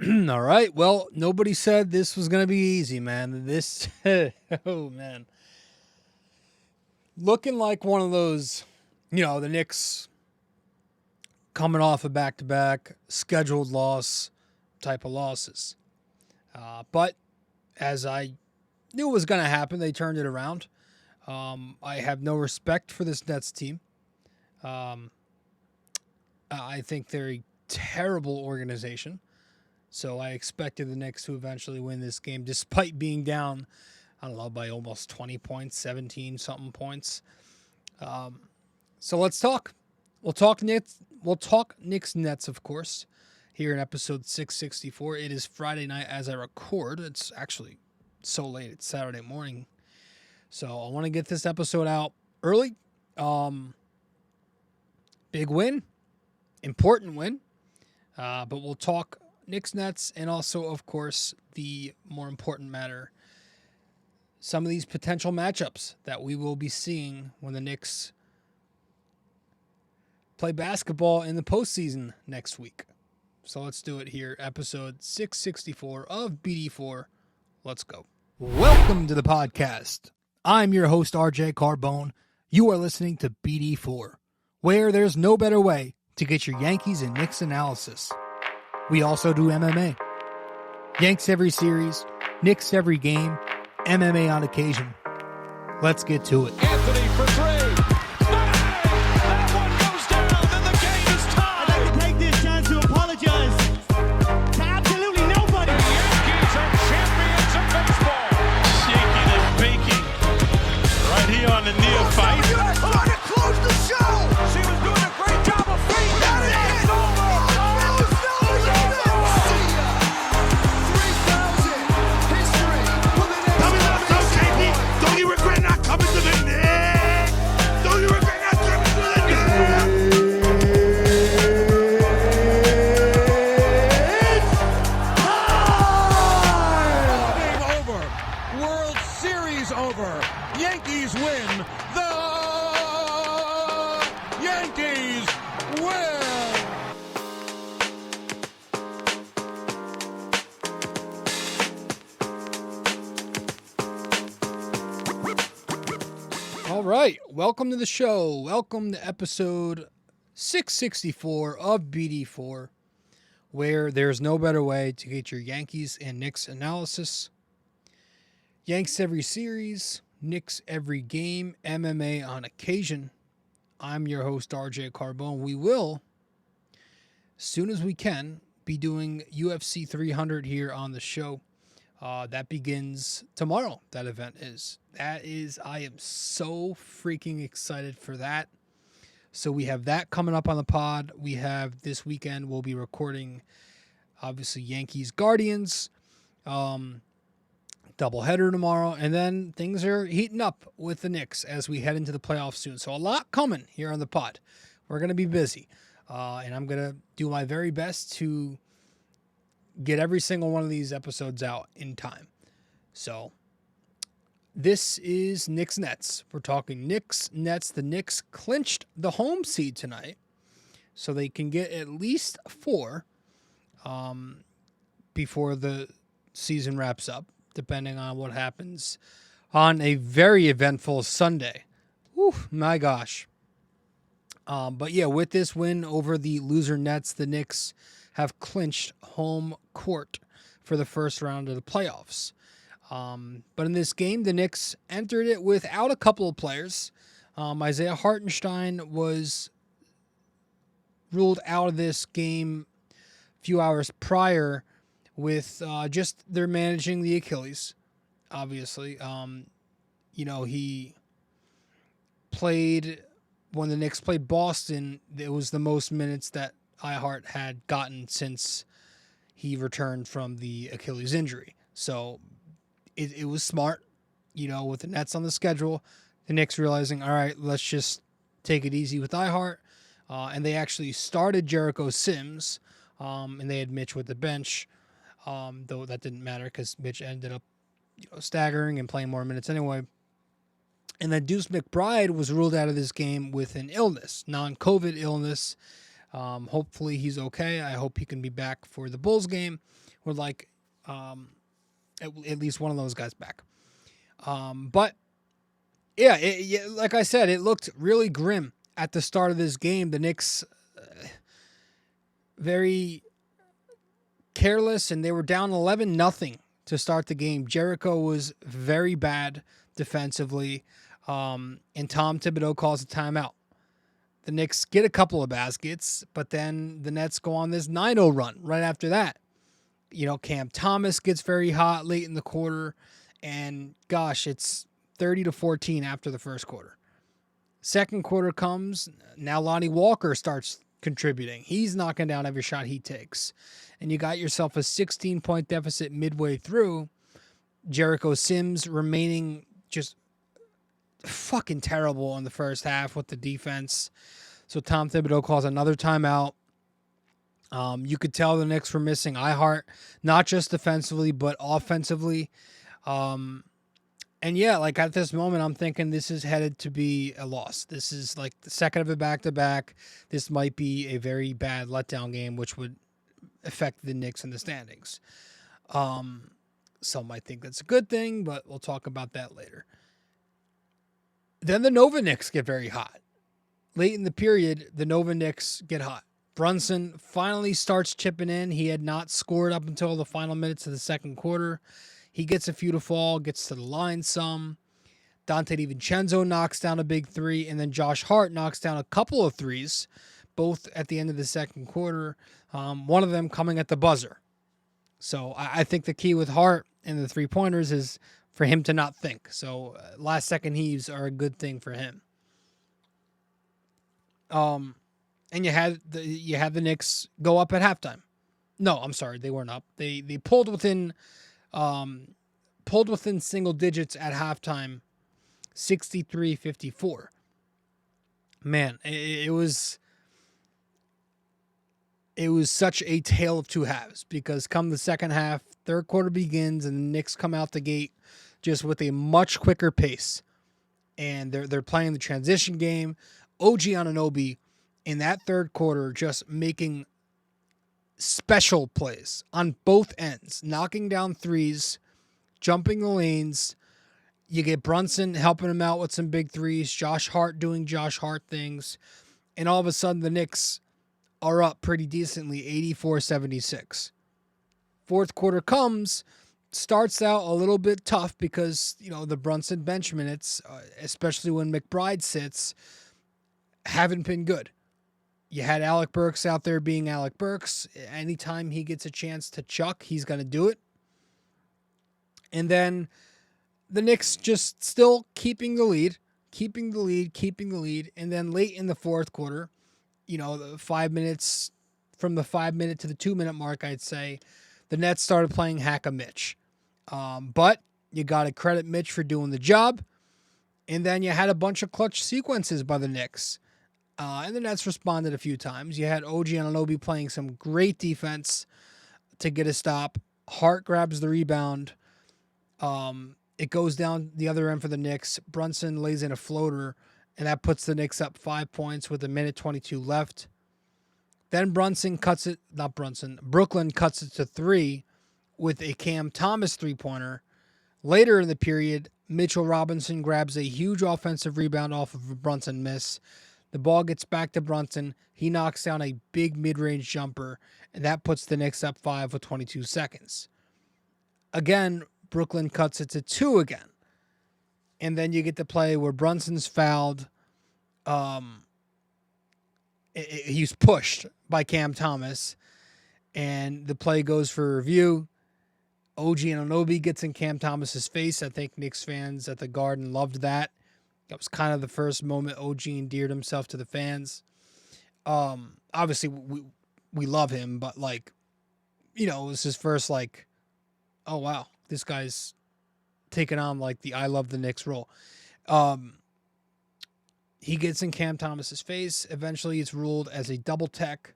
All right. Well, nobody said this was going to be easy, man. Oh, man. Looking like one of those, the Knicks coming off a back-to-back scheduled loss type of losses. But as I knew was going to happen, they turned it around. I have no respect for this Nets team. I think they're a terrible organization. So I expected the Knicks to eventually win this game, despite being down, I don't know, by almost 20 points, 17-something points. So let's talk. We'll talk Knicks. We'll talk Knicks Nets, of course, here in episode 664. It is Friday night as I record. It's actually so late. It's Saturday morning. So I want to get this episode out early. Big win. Important win. But we'll talk Knicks Nets, and also, of course, the more important matter, some of these potential matchups that we will be seeing when the Knicks play basketball in the postseason next week. So let's do it here. Episode 664 of BD4. Let's go. Welcome to the podcast. I'm your host, RJ Carbone. You are listening to BD4, where there's no better way to get your Yankees and Knicks analysis. We also do MMA. Yanks every series, Knicks every game, MMA on occasion. Let's get to it. Anthony for three. That one goes down, and the game is tied. I'd like to take this chance to apologize to absolutely nobody. The Yankees are champions of baseball. Shaking and baking right here on the neophyte. U.S. trying to close the show. She was doing a great job of feeding that. It's over. Welcome to the show. Welcome to episode 664 of BD4, where there's no better way to get your Yankees and Knicks analysis. Yanks every series, Knicks every game, MMA on occasion. I'm your host, RJ Carbone. We will, as soon as we can, be doing UFC 300 here on the show. That begins tomorrow, that event is. I am so freaking excited for that. So we have that coming up on the pod. We have this weekend, we'll be recording, obviously, Yankees Guardians, doubleheader tomorrow. And then things are heating up with the Knicks as we head into the playoffs soon. So a lot coming here on the pod. We're going to be busy. And I'm going to do my very best to get every single one of these episodes out in time. So this is Knicks Nets. We're talking Knicks Nets. The Knicks clinched the home seed tonight, so they can get at least 4 before the season wraps up, depending on what happens on a very eventful Sunday. Whew, my gosh. But yeah, with this win over the loser Nets, the Knicks have clinched home court for the first round of the playoffs. But in this game, the Knicks entered it without a couple of players. Isaiah Hartenstein was ruled out of this game a few hours prior with just they're managing the Achilles, obviously. He played, when the Knicks played Boston, it was the most minutes that Hart had gotten since he returned from the Achilles injury. So it was smart, with the Nets on the schedule, the Knicks realizing, all right, let's just take it easy with Hart. And they actually started Jericho Sims, and they had Mitch with the bench, though that didn't matter because Mitch ended up staggering and playing more minutes anyway. And then Deuce McBride was ruled out of this game with an illness, non-COVID illness. Hopefully he's okay. I hope he can be back for the Bulls game would like at least one of those guys back. But yeah, like I said, it looked really grim at the start of this game. The Knicks very careless, and they were down 11-0 to start the game. Jericho was very bad defensively, and Tom Thibodeau calls a timeout. The Knicks get a couple of baskets, but then the Nets go on this 9-0 run right after that. You know, Cam Thomas gets very hot late in the quarter, and gosh, it's 30-14 after the first quarter. Second quarter comes, now Lonnie Walker starts contributing. He's knocking down every shot he takes. And you got yourself a 16-point deficit midway through. Jericho Sims remaining just fucking terrible in the first half with the defense. So Tom Thibodeau calls another timeout. You could tell the Knicks were missing Hart, not just defensively, but offensively. And yeah, like at this moment, I'm thinking this is headed to be a loss. This is like the second of a back-to-back. This might be a very bad letdown game, which would affect the Knicks in the standings. Some might think that's a good thing, but we'll talk about that later. Then the Nova Knicks get very hot. Late in the period, the Nova Knicks get hot. Brunson finally starts chipping in. He had not scored up until the final minutes of the second quarter. He gets a few to fall, gets to the line some. Dante DiVincenzo knocks down a big three, and then Josh Hart knocks down a couple of threes, both at the end of the second quarter, one of them coming at the buzzer. So I think the key with Hart and the three-pointers is for him to not think. So last-second heaves are a good thing for him. And you had the Knicks go up at halftime. No, I'm sorry, they weren't up. They pulled within single digits at halftime, 63-54. Man, it was such a tale of two halves, because come the second half, third quarter begins, and the Knicks come out the gate just with a much quicker pace. And they're playing the transition game. OG Anunoby in that third quarter just making special plays on both ends, knocking down threes, jumping the lanes. You get Brunson helping him out with some big threes, Josh Hart doing Josh Hart things, and all of a sudden the Knicks are up pretty decently, 84-76. Fourth quarter comes, starts out a little bit tough because, you know, the Brunson bench minutes, especially when McBride sits, haven't been good. You had Alec Burks out there being Alec Burks. Anytime he gets a chance to chuck, he's going to do it. And then the Knicks just still keeping the lead. And then late in the fourth quarter, you know, the 5 minutes, from the 5 minute to the 2 minute mark, I'd say, the Nets started playing hack a Mitch. But you got to credit Mitch for doing the job. And then you had a bunch of clutch sequences by the Knicks. And the Nets responded a few times. You had OG Anunoby playing some great defense to get a stop. Hart grabs the rebound. It goes down the other end for the Knicks. Brunson lays in a floater, and that puts the Knicks up 5 points with 1:22 left. Then Brooklyn cuts it to three with a Cam Thomas three-pointer. Later in the period, Mitchell Robinson grabs a huge offensive rebound off of a Brunson miss. The ball gets back to Brunson. He knocks down a big mid-range jumper, and that puts the Knicks up 5 with 22 seconds. Again, Brooklyn cuts it to 2 again. And then you get the play where Brunson's fouled. He's pushed by Cam Thomas, and the play goes for review. OG Anunoby gets in Cam Thomas's face. I think Knicks fans at the Garden loved that. That was kind of the first moment OG endeared himself to the fans. Obviously, we love him, but, like, you know, it was his first, like, oh, wow, this guy's taking on, like, the I love the Knicks role. He gets in Cam Thomas's face. Eventually, it's ruled as a double tech.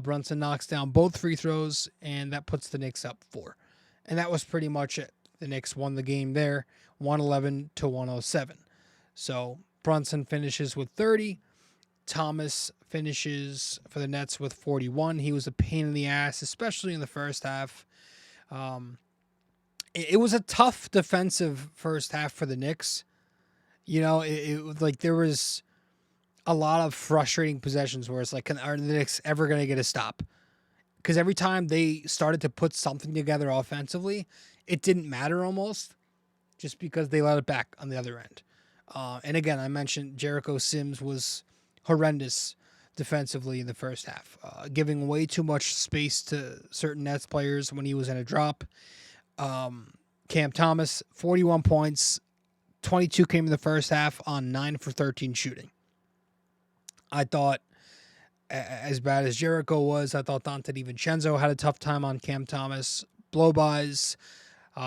Brunson knocks down both free throws, and that puts the Knicks up 4. And that was pretty much it. The Knicks won the game there, 111-107. So Brunson finishes with 30. Thomas finishes for the Nets with 41. He was a pain in the ass, especially in the first half. It was a tough defensive first half for the Knicks. It was like there was a lot of frustrating possessions where it's like, are the Knicks ever going to get a stop? Because every time they started to put something together offensively, it didn't matter almost, just because they let it back on the other end. And again, I mentioned Jericho Sims was horrendous defensively in the first half, giving way too much space to certain Nets players when he was in a drop. Cam Thomas, 41 points, 22 came in the first half on 9 for 13 shooting. I thought, as bad as Jericho was, I thought Dante DiVincenzo had a tough time on Cam Thomas. Blow-bys,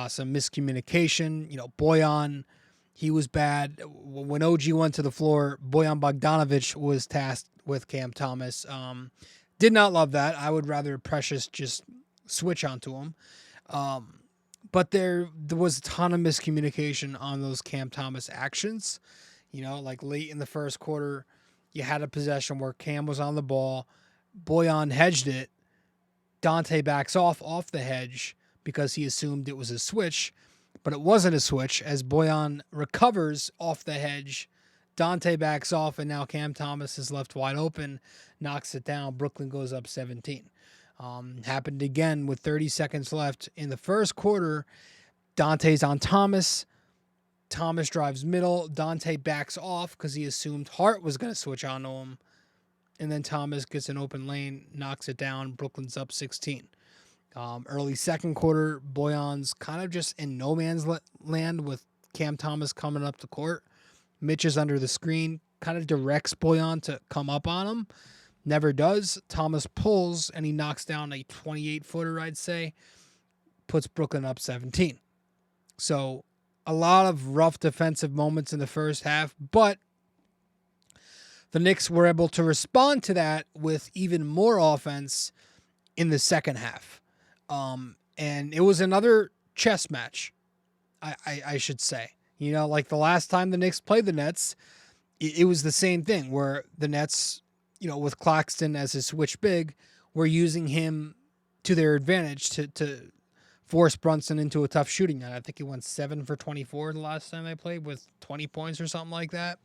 some miscommunication. Bojan, he was bad. When OG went to the floor, Bojan Bogdanovic was tasked with Cam Thomas. Did not love that. I would rather Precious just switch onto him. But there was a ton of miscommunication on those Cam Thomas actions. Like late in the first quarter, you had a possession where Cam was on the ball. Bojan hedged it. Dante backs off the hedge because he assumed it was a switch, but it wasn't a switch as Bojan recovers off the hedge. Dante backs off, and now Cam Thomas is left wide open, knocks it down. Brooklyn goes up 17. Happened again with 30 seconds left in the first quarter. Dante's on Thomas. Thomas drives middle. Dante backs off because he assumed Hart was going to switch onto him. And then Thomas gets an open lane, knocks it down. Brooklyn's up 16. Early second quarter, Bojan's kind of just in no man's land with Cam Thomas coming up the court. Mitch is under the screen, kind of directs Bojan to come up on him. Never does. Thomas pulls, and he knocks down a 28-footer, I'd say. Puts Brooklyn up 17. So a lot of rough defensive moments in the first half, but the Knicks were able to respond to that with even more offense in the second half. And it was another chess match, I should say. Like the last time the Knicks played the Nets, it was the same thing where the Nets, with Claxton as his switch big, were using him to their advantage to force Brunson into a tough shooting night. I think he went 7 for 24 the last time they played with 20 points or something like that.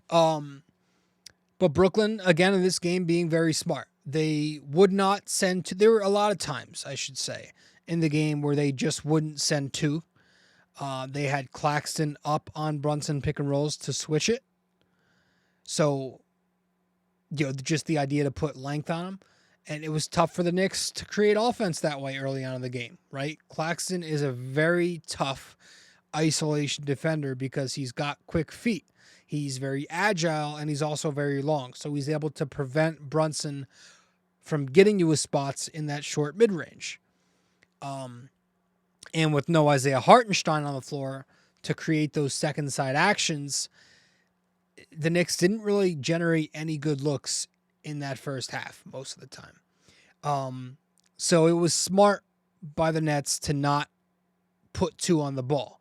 But Brooklyn, again, in this game, being very smart. They would not send two. There were a lot of times, I should say, in the game where they just wouldn't send two. They had Claxton up on Brunson pick and rolls to switch it. So, just the idea to put length on him. And it was tough for the Knicks to create offense that way early on in the game, right? Claxton is a very tough isolation defender because he's got quick feet. He's very agile, and he's also very long. So he's able to prevent Brunson from getting to his spots in that short mid-range. And with no Isaiah Hartenstein on the floor to create those second side actions, the Knicks didn't really generate any good looks in that first half most of the time. So it was smart by the Nets to not put two on the ball.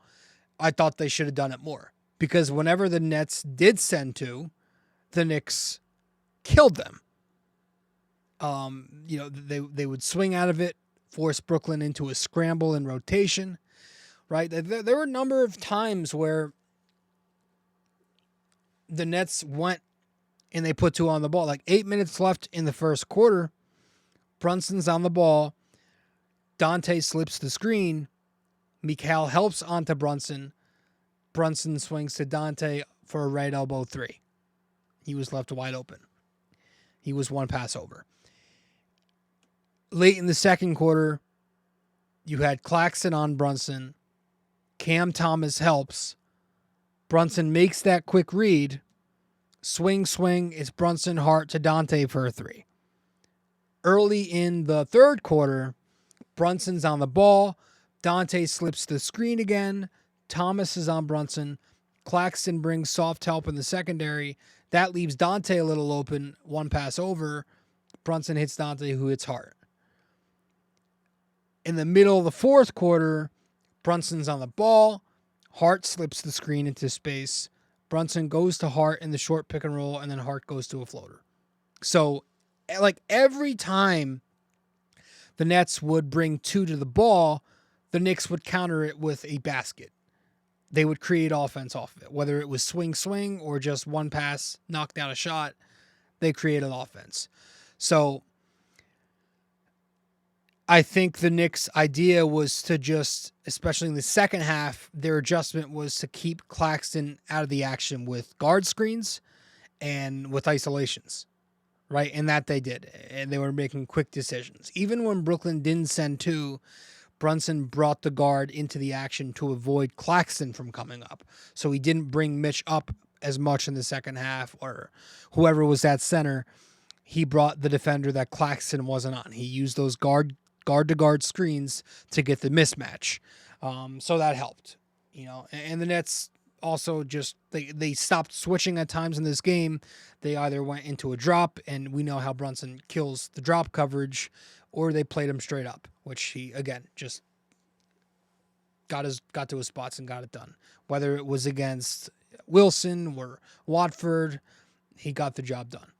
I thought they should have done it more because whenever the Nets did send two, the Knicks killed them. They would swing out of it, force Brooklyn into a scramble in rotation, right? There were a number of times where the Nets went and they put two on the ball. Like 8 minutes left in the first quarter, Brunson's on the ball. Dante slips the screen. Mikal helps onto Brunson. Brunson swings to Dante for a right elbow three. He was left wide open. He was one pass over. Late in the second quarter, you had Claxton on Brunson. Cam Thomas helps. Brunson makes that quick read. Swing. It's Brunson, Hart to Dante for a three. Early in the third quarter, Brunson's on the ball. Dante slips the screen again. Thomas is on Brunson. Claxton brings soft help in the secondary. That leaves Dante a little open. One pass over. Brunson hits Dante, who hits Hart. In the middle of the fourth quarter, Brunson's on the ball. Hart slips the screen into space. Brunson goes to Hart in the short pick and roll, and then Hart goes to a floater. So, like every time the Nets would bring 2 to the ball, the Knicks would counter it with a basket. They would create offense off of it, whether it was swing or just one pass, knock down a shot. They created offense. So I think the Knicks' idea was to just, especially in the second half, their adjustment was to keep Claxton out of the action with guard screens and with isolations, right? And that they did. And they were making quick decisions. Even when Brooklyn didn't send 2, Brunson brought the guard into the action to avoid Claxton from coming up. So he didn't bring Mitch up as much in the second half, or whoever was at center. He brought the defender that Claxton wasn't on. He used those guard-to-guard screens to get the mismatch. So that helped. And the Nets also just, they stopped switching at times in this game. They either went into a drop, and we know how Brunson kills the drop coverage, or they played him straight up, which he, again, just got to his spots and got it done. Whether it was against Wilson or Watford, he got the job done.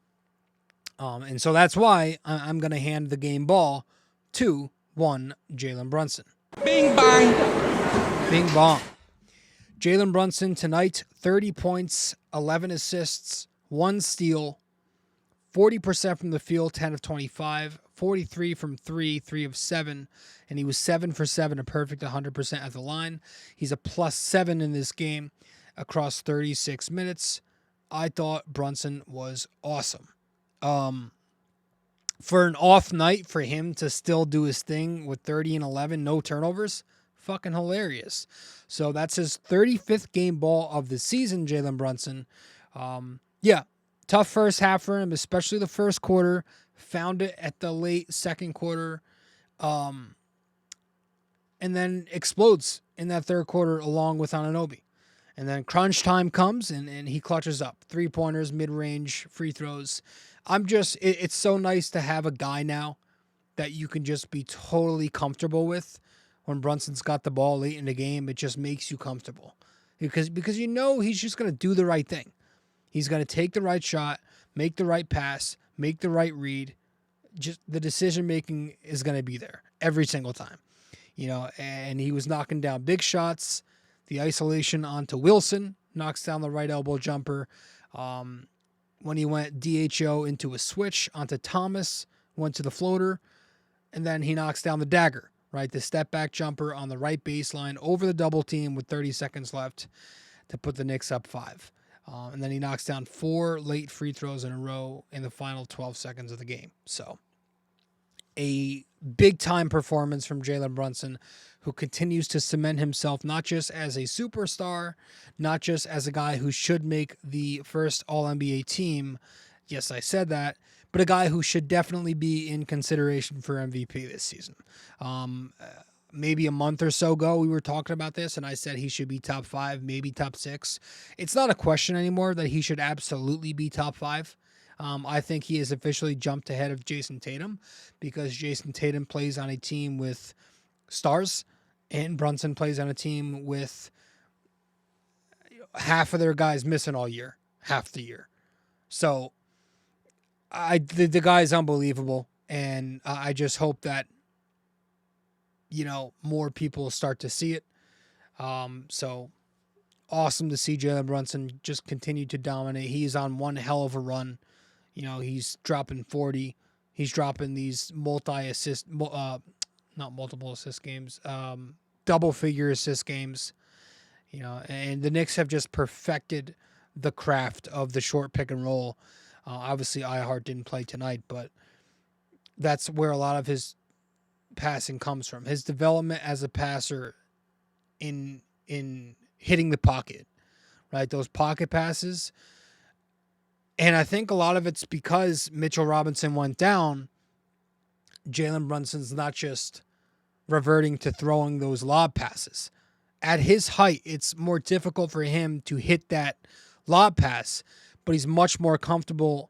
And so that's why I'm going to hand the game ball to one Jalen Brunson. Bing bang. Bing bong. Jalen Brunson tonight, 30 points, 11 assists, 1 steal, 40% from the field, 10 of 25, 43 from 3, 3 of 7, and he was 7 for 7, a perfect 100% at the line. He's a +7 in this game across 36 minutes. I thought Brunson was awesome. For an off night, for him to still do his thing with 30 and 11, no turnovers, fucking hilarious. So that's his 35th game ball of the season, Jalen Brunson. Yeah, tough first half for him, especially the first quarter. Found it at the late second quarter. And then explodes in that third quarter along with Anunoby. And then crunch time comes and he clutches up. 3-pointers, mid-range, free throws. It's so nice to have a guy now that you can just be totally comfortable with. When Brunson's got the ball late in the game, it just makes you comfortable. Because he's just going to do the right thing. He's going to take the right shot, make the right pass, make the right read. Just the decision-making is going to be there every single time. And he was knocking down big shots. The isolation onto Wilson knocks down the right elbow jumper. When he went DHO into a switch onto Thomas, went to the floater, and then he knocks down the dagger, right? The step back jumper on the right baseline over the double team with 30 seconds left to put the Knicks up 5. And then he knocks down 4 late free throws in a row in the final 12 seconds of the game. So a big-time performance from Jalen Brunson, who continues to cement himself not just as a superstar, not just as a guy who should make the first All-NBA team. Yes, I said that. But a guy who should definitely be in consideration for MVP this season. Maybe a month or so ago, we were talking about this, and I said he should be top 5, maybe top 6. It's not a question anymore that he should absolutely be top 5. I think he has officially jumped ahead of Jason Tatum because Jason Tatum plays on a team with stars, and Brunson plays on a team with half of their guys missing all year, half the year. So the guy is unbelievable, and I just hope that more people start to see it. So awesome to see Jalen Brunson just continue to dominate. He's on one hell of a run. He's dropping 40. He's dropping these not multiple assist games, double-figure assist games. And the Knicks have just perfected the craft of the short pick and roll. Obviously, Hart didn't play tonight, but that's where a lot of his passing comes from. His development as a passer in hitting the pocket, right? Those pocket passes. And I think a lot of it's because Mitchell Robinson went down. Jalen Brunson's not just reverting to throwing those lob passes. At his height, it's more difficult for him to hit that lob pass, but he's much more comfortable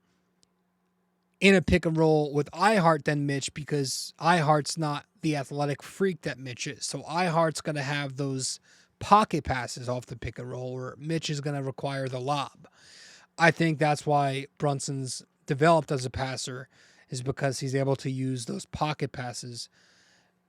in a pick and roll with Hart than Mitch because Hart's not the athletic freak that Mitch is. So Hart's going to have those pocket passes off the pick and roll where Mitch is going to require the lob. I think that's why Brunson's developed as a passer is because he's able to use those pocket passes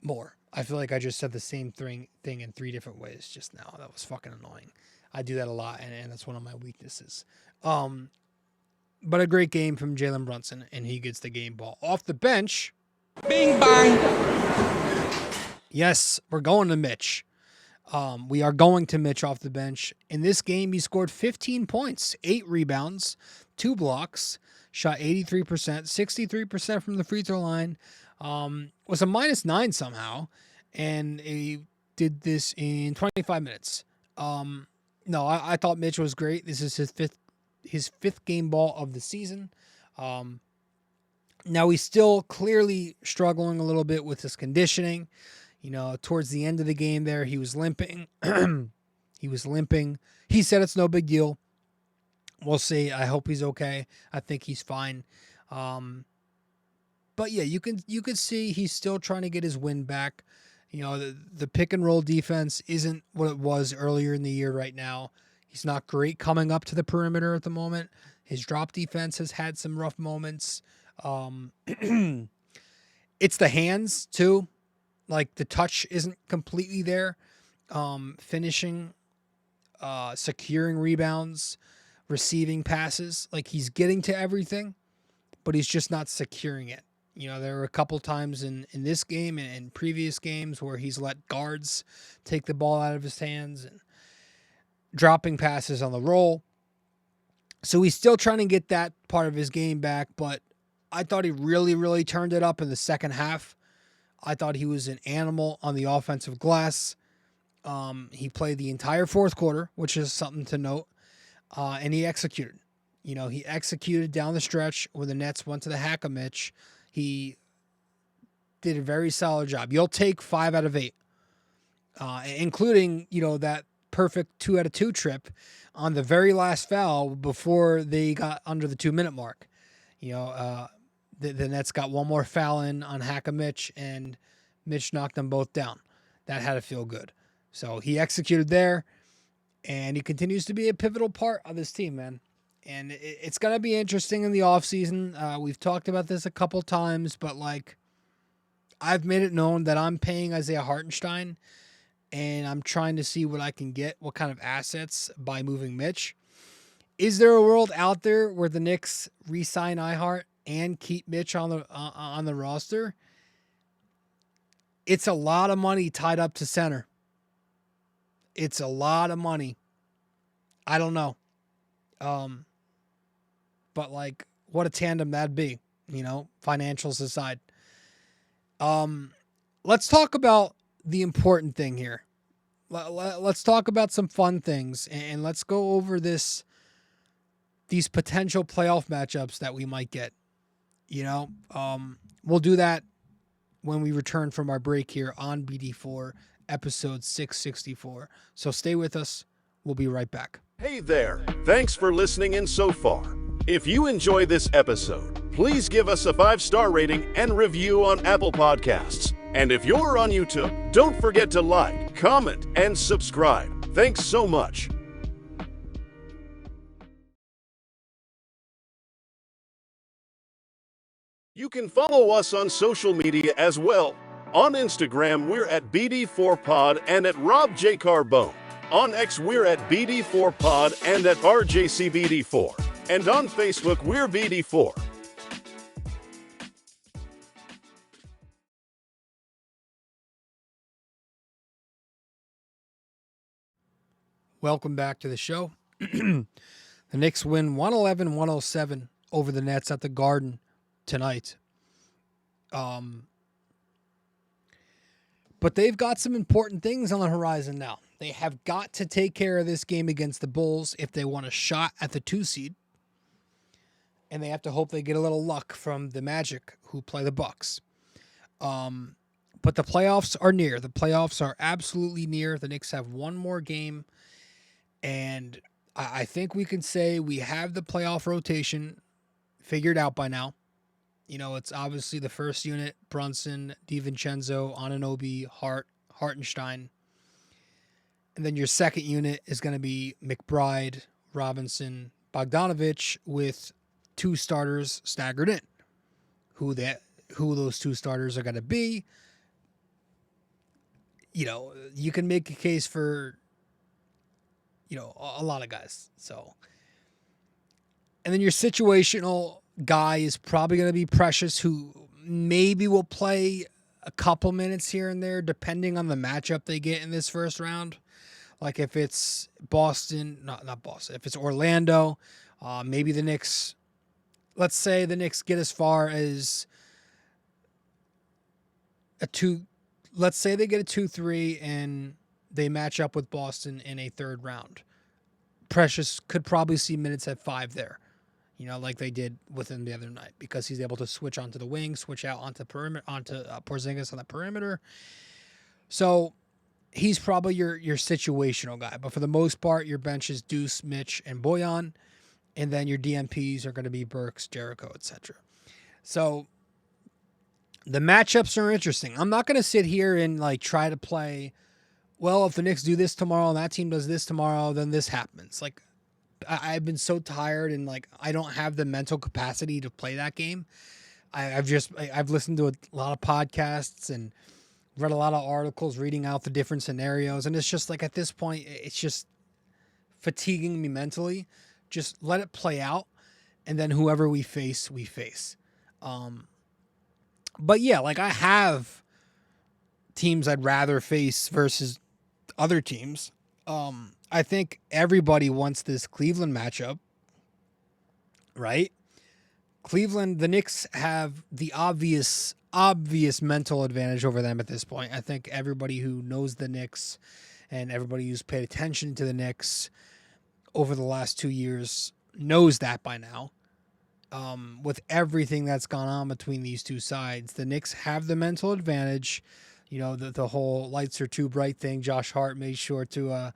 more. I feel like I just said the same thing in 3 different ways just now. That was fucking annoying. I do that a lot, and that's one of my weaknesses. But a great game from Jalen Brunson, and he gets the game ball. Off the bench. Bing bang. Yes, we're going to Mitch. We are going to Mitch off the bench. In this game, he scored 15 points, 8 rebounds, 2 blocks, shot 83%, 63% from the free throw line, was a -9 somehow, and he did this in 25 minutes. No, I thought Mitch was great. This is his fifth game ball of the season. Now he's still clearly struggling a little bit with his conditioning. You know, towards the end of the game there, he was limping. He said it's no big deal. We'll see. I hope he's okay. I think he's fine. But yeah, you could see he's still trying to get his win back. You know, the pick and roll defense isn't what it was earlier in the year right now. He's not great coming up to the perimeter at the moment. His drop defense has had some rough moments. It's the hands too. Like the touch isn't completely there. Finishing, securing rebounds, receiving passes. Like he's getting to everything, but he's just not securing it. You know, there were a couple times in this game and in previous games where he's let guards take the ball out of his hands and dropping passes on the roll. So he's still trying to get that part of his game back, but I thought he really, really turned it up in the second half. I thought he was an animal on the offensive glass. He played the entire fourth quarter, which is something to note, and he executed. You know, he executed down the stretch when the Nets went to the hack of Mitch. He did a very solid job. You'll take 5 out of 8, including, you know, that perfect 2 out of 2 trip on the very last foul before they got under the 2-minute mark. You know, the Nets got one more foul in on hack of Mitch, and Mitch knocked them both down. That had to feel good. So he executed there, and he continues to be a pivotal part of this team, man. And it's going to be interesting in the offseason. We've talked about this a couple times, but like I've made it known that I'm paying Isaiah Hartenstein, and I'm trying to see what I can get, what kind of assets by moving Mitch. Is there a world out there where the Knicks re-sign Hart and keep Mitch on the roster? It's a lot of money tied up to center. It's a lot of money. I don't know. But like, what a tandem that'd be, you know, financials aside. Let's talk about the important thing here. Let's talk about some fun things, and let's go over these potential playoff matchups that we might get. You know, we'll do that when we return from our break here on BD4, episode 664. So stay with us. We'll be right back. Hey there, thanks for listening in so far. If you enjoy this episode, please give us a 5-star rating and review on Apple Podcasts. And if you're on YouTube, don't forget to like, comment, and subscribe. Thanks so much. You can follow us on social media as well. On Instagram, we're at BD4Pod and at Rob J. Carbone. On X, we're at BD4Pod and at RJCBD4. And on Facebook, we're BD4. Welcome back to the show. The Knicks win 111-107 over the Nets at the Garden tonight. But they've got some important things on the horizon now. They have got to take care of this game against the Bulls if they want a shot at the 2 seed. And they have to hope they get a little luck from the Magic, who play the Bucks. But the playoffs are near. The playoffs are absolutely near. The Knicks have one more game. And I think we can say we have the playoff rotation figured out by now. You know, it's obviously the first unit: Brunson, DiVincenzo, Anunoby, Hart, Hartenstein. And then your second unit is going to be McBride, Robinson, Bogdanovich, with 2 starters staggered in, who those two starters are going to be. You can make a case for, a lot of guys. So, and then your situational guy is probably going to be Precious, who maybe will play a couple minutes here and there, depending on the matchup they get in this first round. Like if it's Boston, not Boston, if it's Orlando, maybe the Knicks, let's say the Knicks get as far as let's say they get a 2-3 and they match up with Boston in a third round. Precious could probably see minutes at 5 there, like they did with him the other night, because he's able to switch onto the wing, switch out onto perimeter, onto Porzingis on the perimeter. So he's probably your situational guy. But for the most part, your bench is Deuce, Mitch, and Boyan, and then your DMPs are going to be Burks, Jericho, etc. So the matchups are interesting. I'm not going to sit here and try to play, well, if the Knicks do this tomorrow and that team does this tomorrow, then this happens. I've been so tired and I don't have the mental capacity to play that game. I've listened to a lot of podcasts and read a lot of articles reading out the different scenarios. And it's just at this point, it's just fatiguing me mentally. Just let it play out. And then whoever we face, we face. But yeah, I have teams I'd rather face versus other teams. I think everybody wants this Cleveland matchup, right? Cleveland, the Knicks have the obvious mental advantage over them at this point. I think everybody who knows the Knicks and everybody who's paid attention to the Knicks over the last 2 years knows that by now. With everything that's gone on between these two sides, the Knicks have the mental advantage. The whole lights are too bright thing. Josh Hart made sure to,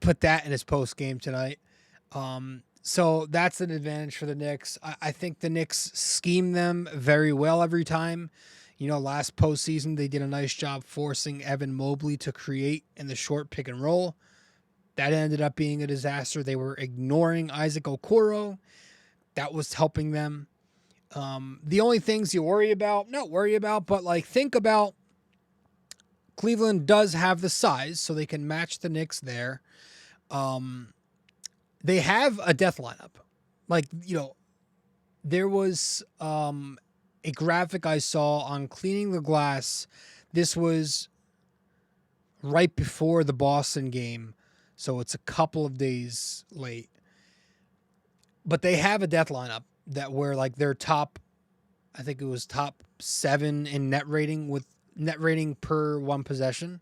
put that in his post game tonight. So that's an advantage for the Knicks. I think the Knicks scheme them very well every time. Last postseason, they did a nice job forcing Evan Mobley to create in the short pick and roll. That ended up being a disaster. They were ignoring Isaac Okoro. That was helping them. The only things you not worry about, but think about, Cleveland does have the size, so they can match the Knicks there. They have a death lineup. There was a graphic I saw on Cleaning the Glass. This was right before the Boston game, so it's a couple of days late. But they have a death lineup where their top, I think it was top 7 in net rating per one possession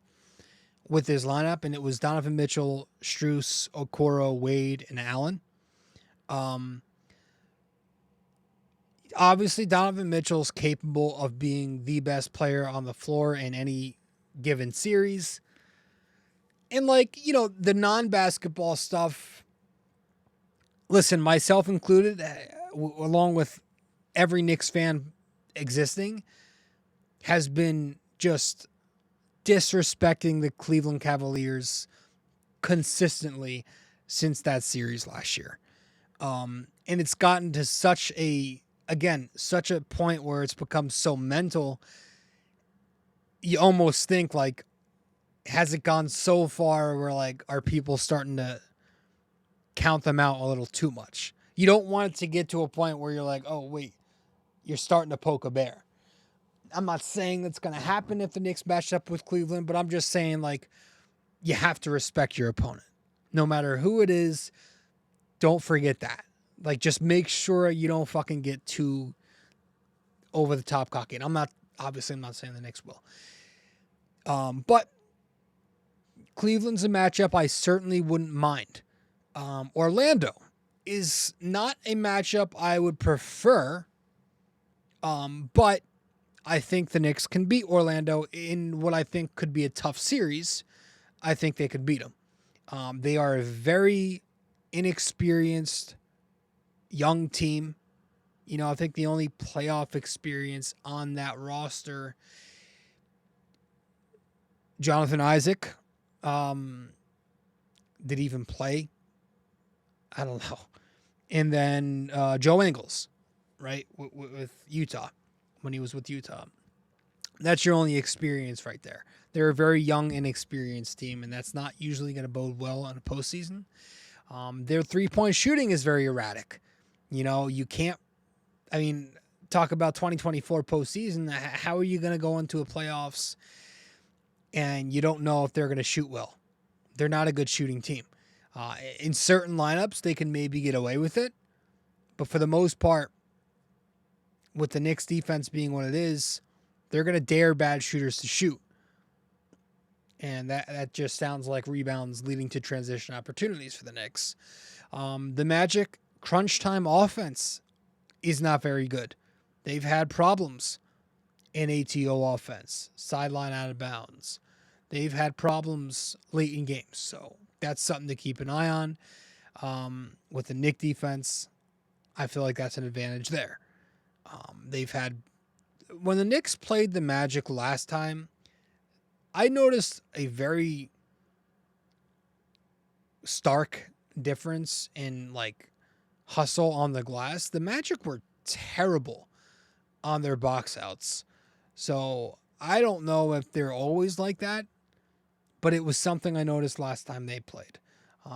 with his lineup, and it was Donovan Mitchell, Strus, Okoro, Wade, and Allen. Obviously, Donovan Mitchell's capable of being the best player on the floor in any given series. And the non-basketball stuff, listen, myself included, along with every Knicks fan existing, has been just disrespecting the Cleveland Cavaliers consistently since that series last year. And it's gotten to such a point where it's become so mental. You almost think has it gone so far where are people starting to count them out a little too much? You don't want it to get to a point where you're oh wait, you're starting to poke a bear. I'm not saying that's going to happen if the Knicks match up with Cleveland, but I'm just saying you have to respect your opponent. No matter who it is, don't forget that. Just make sure you don't fucking get too over the top cocky. And I'm not saying the Knicks will. But Cleveland's a matchup I certainly wouldn't mind. Orlando is not a matchup I would prefer, but I think the Knicks can beat Orlando in what I think could be a tough series. I think they could beat them. They are a very inexperienced young team. I think the only playoff experience on that roster, Jonathan Isaac, did even play? I don't know. and then Joe Ingles, right, with Utah, when he was with Utah. That's your only experience right there. They're a very young, inexperienced team, and that's not usually going to bode well in a postseason. Their three-point shooting is very erratic. You can't, talk about 2024 postseason. How are you going to go into a playoffs and you don't know if they're going to shoot well? They're not a good shooting team. In certain lineups, they can maybe get away with it. But for the most part, with the Knicks defense being what it is, they're going to dare bad shooters to shoot. And that just sounds like rebounds leading to transition opportunities for the Knicks. The Magic crunch time offense is not very good. They've had problems in ATO offense, sideline out of bounds. They've had problems late in games. So that's something to keep an eye on. With the Knicks defense, I feel like that's an advantage there. When the Knicks played the Magic last time, I noticed a very stark difference in hustle on the glass. The Magic were terrible on their box outs. So I don't know if they're always like that, but it was something I noticed last time they played.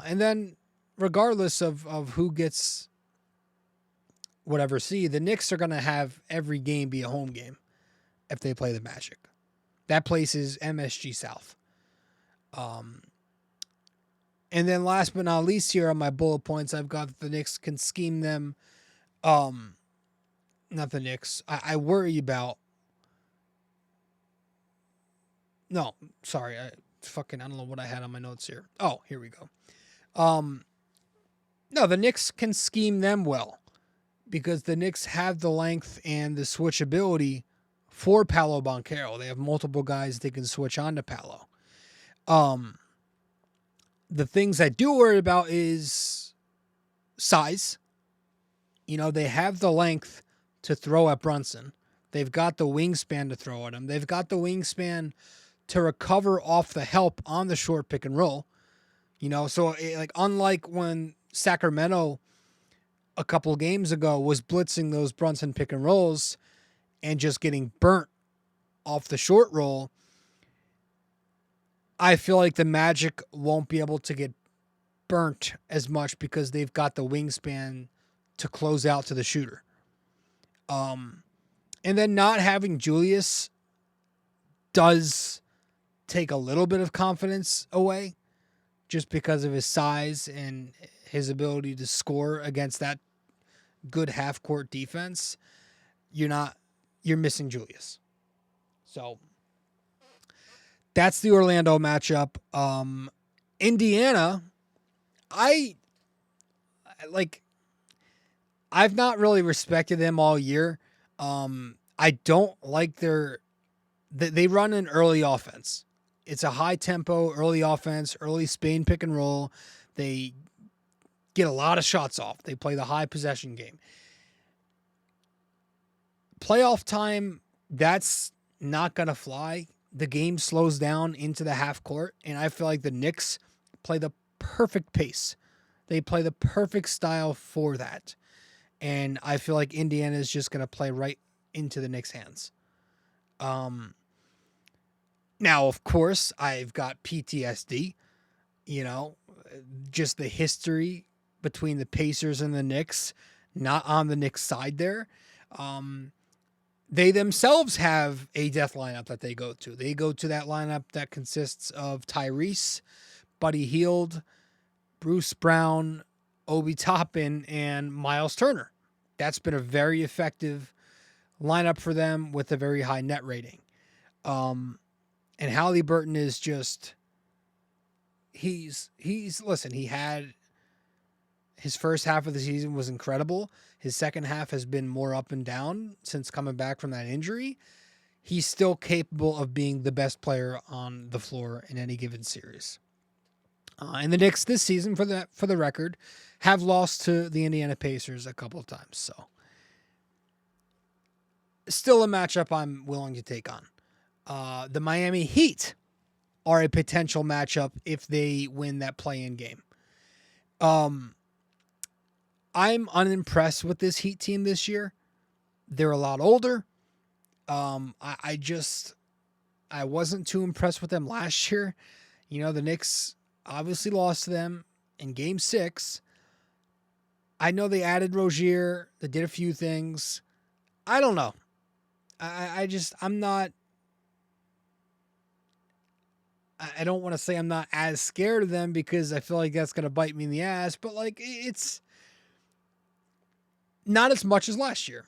And then regardless of who gets whatever seed, the Knicks are going to have every game be a home game if they play the Magic. That place is MSG South. And then last but not least here on my bullet points, I've got the Knicks can scheme them. Not the Knicks. I worry about. No, sorry. I don't know what I had on my notes here. Oh, here we go. No, the Knicks can scheme them well because the Knicks have the length and the switchability for Paolo Banchero. They have multiple guys they can switch on to Paolo. The things I do worry about is size. They have the length to throw at Brunson. They've got the wingspan to throw at him. They've got the wingspan to recover off the help on the short pick and roll. So unlike when Sacramento a couple of games ago was blitzing those Brunson pick and rolls and just getting burnt off the short roll, I feel like the Magic won't be able to get burnt as much because they've got the wingspan to close out to the shooter. And then not having Julius does take a little bit of confidence away just because of his size and his ability to score against that good half-court defense. You're missing Julius. So that's the Orlando matchup. Indiana, I've not really respected them all year. I don't like they run an early offense. It's a high tempo, early offense, early Spain pick and roll. They get a lot of shots off. They play the high possession game. Playoff time, that's not going to fly. The game slows down into the half court, and I feel like the Knicks play the perfect pace. They play the perfect style for that. And I feel like Indiana is just going to play right into the Knicks' hands. Now, of course, I've got PTSD, just the history between the Pacers and the Knicks, not on the Knicks side there. They themselves have a death lineup that they go to. They go to that lineup that consists of Tyrese, Buddy Hield, Bruce Brown, Obi Toppin, and Miles Turner. That's been a very effective lineup for them with a very high net rating. And Halliburton is just, listen, he had his first half of the season was incredible. His second half has been more up and down since coming back from that injury. He's still capable of being the best player on the floor in any given series. And the Knicks this season, for the record, have lost to the Indiana Pacers a couple of times. So still a matchup I'm willing to take on. The Miami Heat are a potential matchup if they win that play-in game. I'm unimpressed with this Heat team this year. They're a lot older. I wasn't too impressed with them last year. You know, the Knicks obviously lost to them in Game 6. I know they added Rozier. They did a few things. I don't know. I'm not. I don't want to say I'm not as scared of them because I feel like that's going to bite me in the ass, but like it's not as much as last year,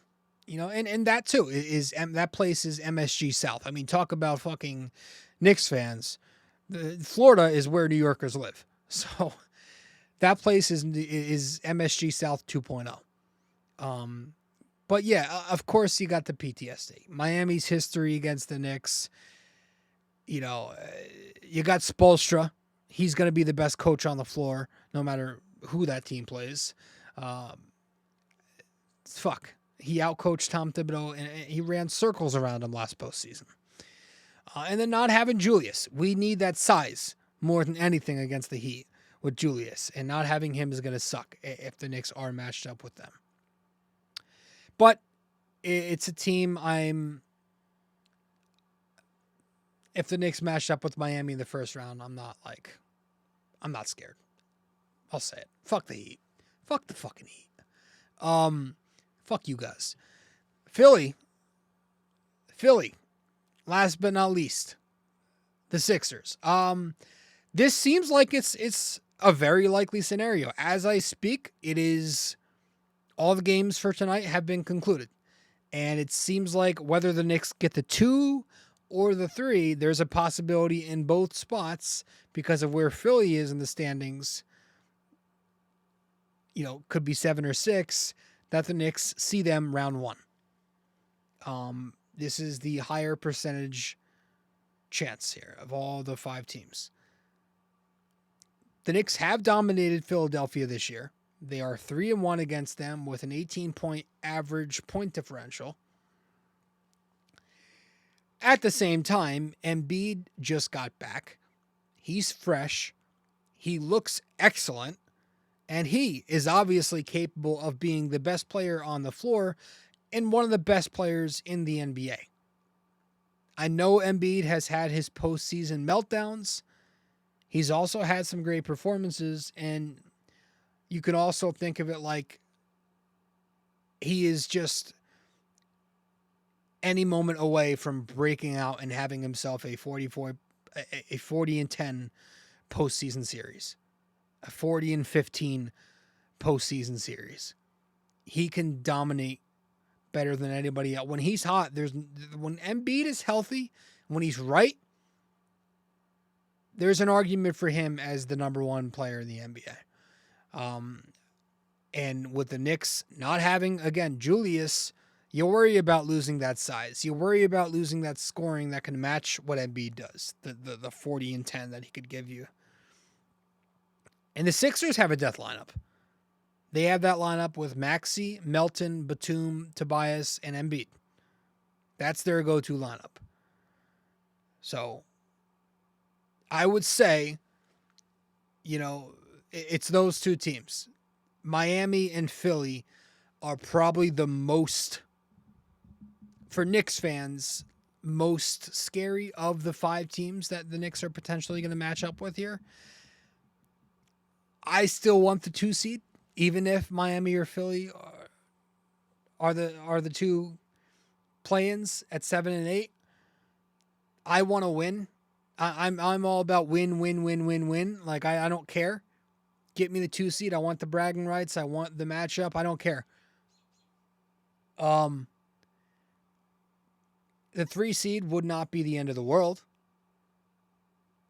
you know, and that too is that place is MSG South. I mean, talk about fucking Knicks fans. Florida is where New Yorkers live. So that place is MSG South 2.0. But yeah, of course you got the PTSD. Miami's history against the Knicks. You know, you got Spoelstra. He's going to be the best coach on the floor, no matter who that team plays. Fuck. He outcoached Tom Thibodeau, and he ran circles around him last postseason. And then not having Julius. We need that size more than anything against the Heat with Julius. And not having him is going to suck if the Knicks are matched up with them. But it's a team if the Knicks matched up with Miami in the first round, I'm not scared. I'll say it. Fuck the Heat. Fuck the fucking Heat. Fuck you guys. Philly. Last but not least, the Sixers. This seems like it's a very likely scenario. As I speak, it is all the games for tonight have been concluded. And it seems like whether the Knicks get the 2 or the 3, there's a possibility in both spots because of where Philly is in the standings. You know, could be 7 or 6 that the Knicks see them round 1. This is the higher percentage chance here of all the 5 teams. The Knicks have dominated Philadelphia this year. They are 3-1 against them with an 18-point average point differential. At the same time, Embiid just got back. He's fresh. He looks excellent. And he is obviously capable of being the best player on the floor and one of the best players in the NBA. I know Embiid has had his postseason meltdowns. He's also had some great performances, and you can also think of it like he is just any moment away from breaking out and having himself a 40-10 postseason series, a 40-15 postseason series. He can dominate better than anybody else. When he's hot, when Embiid is healthy, when he's right, there's an argument for him as the number 1 player in the NBA. And with the Knicks not having, again, Julius, you worry about losing that size. You worry about losing that scoring that can match what Embiid does, the 40 and 10 that he could give you. And the Sixers have a death lineup. They have that lineup with Maxey, Melton, Batum, Tobias, and Embiid. That's their go-to lineup. So I would say, you know, it's those 2 teams. Miami and Philly are probably the most, for Knicks fans, most scary of the 5 teams that the Knicks are potentially going to match up with here. I still want the 2 seed, even if Miami or Philly are the 2 play-ins at 7 and 8. I want to win. I'm all about win. Like I don't care. Get me the 2 seed. I want the bragging rights. I want the matchup. I don't care. The 3 seed would not be the end of the world.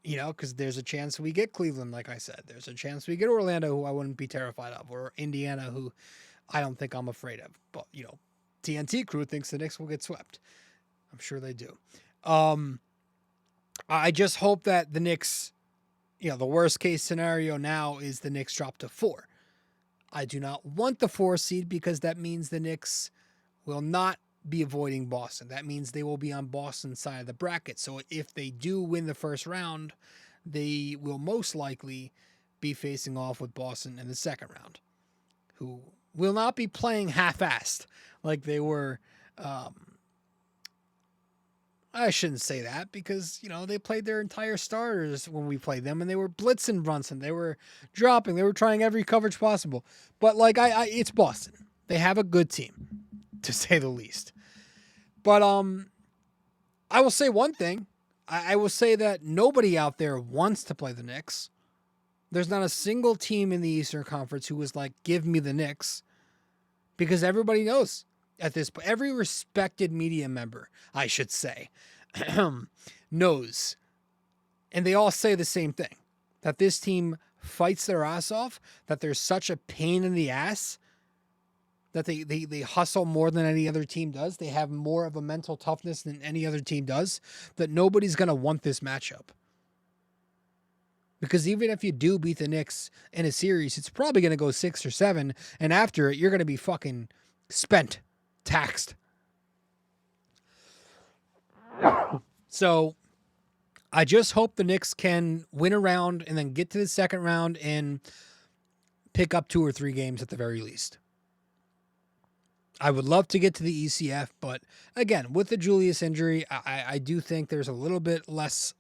You know, because there's a chance we get Cleveland, like I said. There's a chance we get Orlando, who I wouldn't be terrified of, or Indiana, who I don't think I'm afraid of. But, you know, TNT crew thinks the Knicks will get swept. I'm sure they do. I just hope that the Knicks, you know, the worst case scenario now is the Knicks drop to 4. I do not want the 4 seed because that means the Knicks will not be avoiding Boston. That means they will be on Boston's side of the bracket. So if they do win the first round, they will most likely be facing off with Boston in the second round, who will not be playing half-assed like they were. I shouldn't say that because, they played their entire starters when we played them, and they were blitzing Brunson. They were dropping. They were trying every coverage possible. But, it's Boston. They have a good team, to say the least. But I will say one thing. I will say that nobody out there wants to play the Knicks. There's not a single team in the Eastern Conference who was like, give me the Knicks. Because everybody knows at this point, every respected media member, I should say, knows. And they all say the same thing. That this team fights their ass off. That they're such a pain in the ass. That they hustle more than any other team does. They have more of a mental toughness than any other team does. That nobody's going to want this matchup. Because even if you do beat the Knicks in a series, it's probably going to go 6 or 7. And after it, you're going to be fucking spent, taxed. So I just hope the Knicks can win a round and then get to the second round and pick up 2 or 3 games at the very least. I would love to get to the ECF, but again, with the Julius injury, I do think there's a little bit less.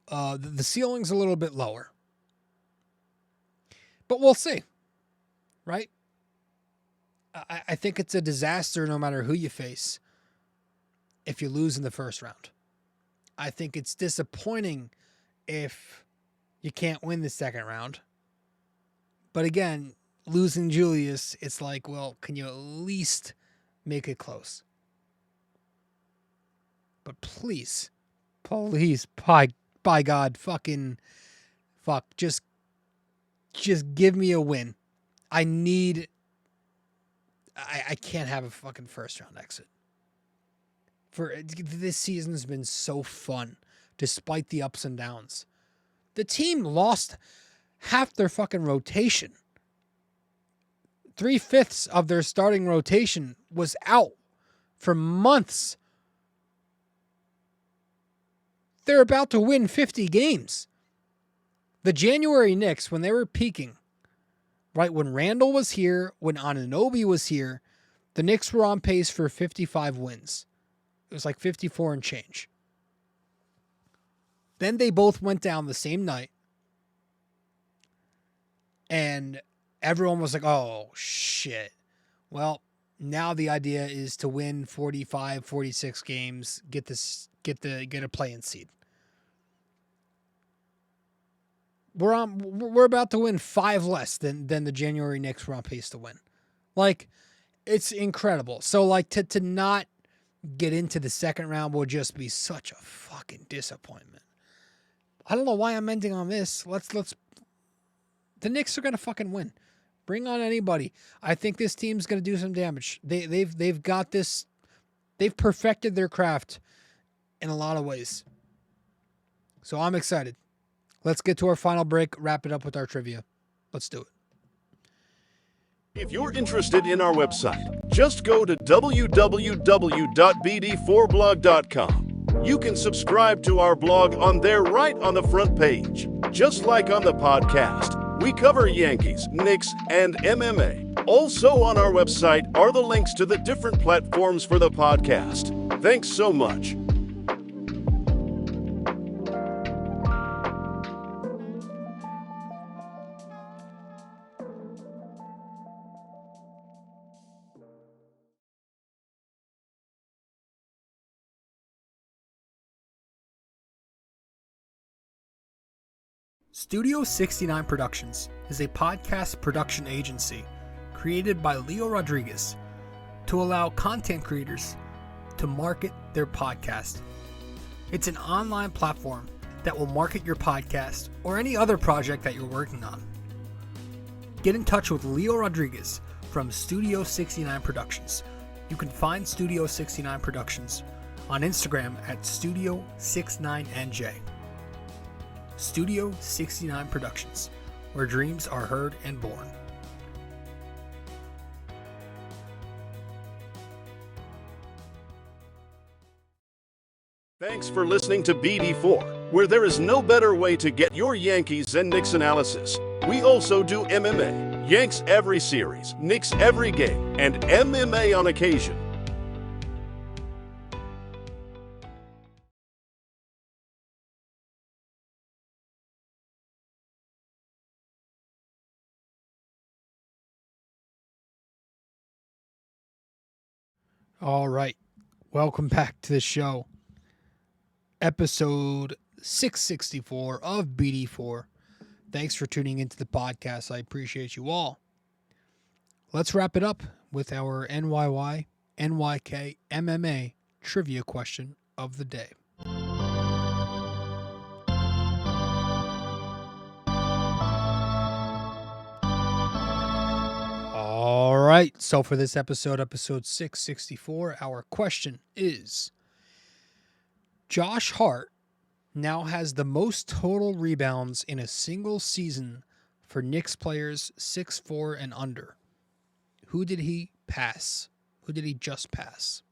The ceiling's a little bit lower. But we'll see. Right? I think it's a disaster no matter who you face if you lose in the first round. I think it's disappointing if you can't win the second round. But again, losing Julius, it's like, well, can you at least make it close? But please, by God, just give me a win. I can't have a fucking first round exit. This season's been so fun, despite the ups and downs. The team lost half their fucking rotation. 3/5 of their starting rotation was out for months. They're about to win 50 games. The January Knicks, when they were peaking, right, when Randall was here, when Anunoby was here, the Knicks were on pace for 55 wins. It was like 54 and change. Then they both went down the same night. And everyone was like, oh, shit. Well, now the idea is to win 45, 46 games, get a play-in seed. We're about to win 5 less than the January Knicks were on pace to win. Like, it's incredible. So, like, to not get into the second round will just be such a fucking disappointment. I don't know why I'm ending on this. The Knicks are gonna fucking win. Bring on anybody. I think this team's gonna do some damage. They've got this. They've perfected their craft in a lot of ways. So I'm excited. Let's get to our final break, wrap it up with our trivia. Let's do it. If you're interested in our website, just go to www.bd4blog.com. You can subscribe to our blog on there right on the front page. Just like on the podcast, we cover Yankees, Knicks, and MMA. Also on our website are the links to the different platforms for the podcast. Thanks so much. Studio 69 Productions is a podcast production agency created by Leo Rodriguez to allow content creators to market their podcast. It's an online platform that will market your podcast or any other project that you're working on. Get in touch with Leo Rodriguez from Studio 69 Productions. You can find Studio 69 Productions on Instagram at Studio69NJ. Studio 69 Productions, where dreams are heard and born. Thanks for listening to BD4, where there is no better way to get your Yankees and Knicks analysis. We also do MMA, Yanks every series, Knicks every game, and MMA on occasion. All right. Welcome back to the show. Episode 664 of BD4. Thanks for tuning into the podcast. I appreciate you all. Let's wrap it up with our NYY, NYK, MMA trivia question of the day. All right. So for this episode 664, our question is, Josh Hart now has the most total rebounds in a single season for Knicks players 6'4" and under. Who did he pass? Who did he just pass?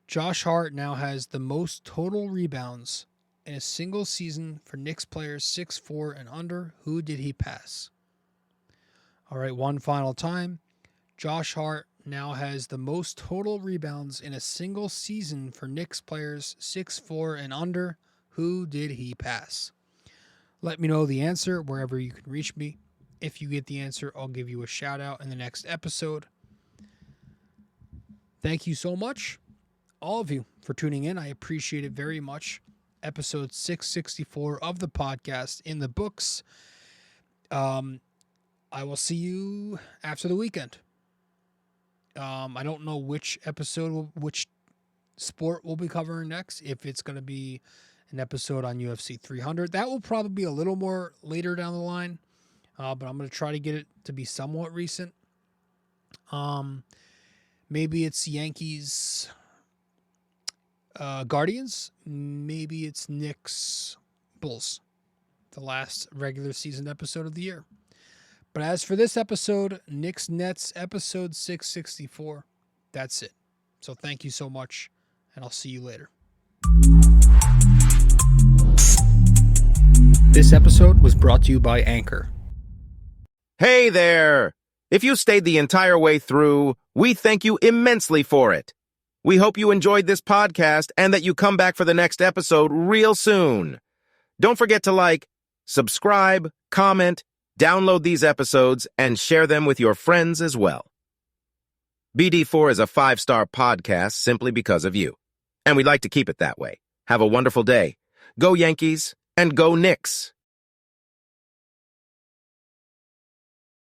Josh Hart now has the most total rebounds in a single season for Knicks players 6'4" and under. Who did he pass? All right, one final time. Josh Hart now has the most total rebounds in a single season for Knicks players 6'4" and under. Who did he pass? Let me know the answer wherever you can reach me. If you get the answer, I'll give you a shout out in the next episode. Thank you so much, all of you, for tuning in. I appreciate it very much. Episode 664 of the podcast in the books. I will see you after the weekend. I don't know which episode, which sport we'll be covering next. If it's going to be an episode on UFC 300, that will probably be a little more later down the line. But I'm going to try to get it to be somewhat recent. Maybe it's Yankees, Guardians. Maybe it's Knicks, Bulls. The last regular season episode of the year. But as for this episode, Knicks Nets episode 664, that's it. So thank you so much, and I'll see you later. This episode was brought to you by Anchor. Hey there! If you stayed the entire way through, we thank you immensely for it. We hope you enjoyed this podcast and that you come back for the next episode real soon. Don't forget to like, subscribe, comment, download these episodes, and share them with your friends as well. BD4 is a 5-star podcast simply because of you, and we'd like to keep it that way. Have a wonderful day. Go Yankees, and go Knicks!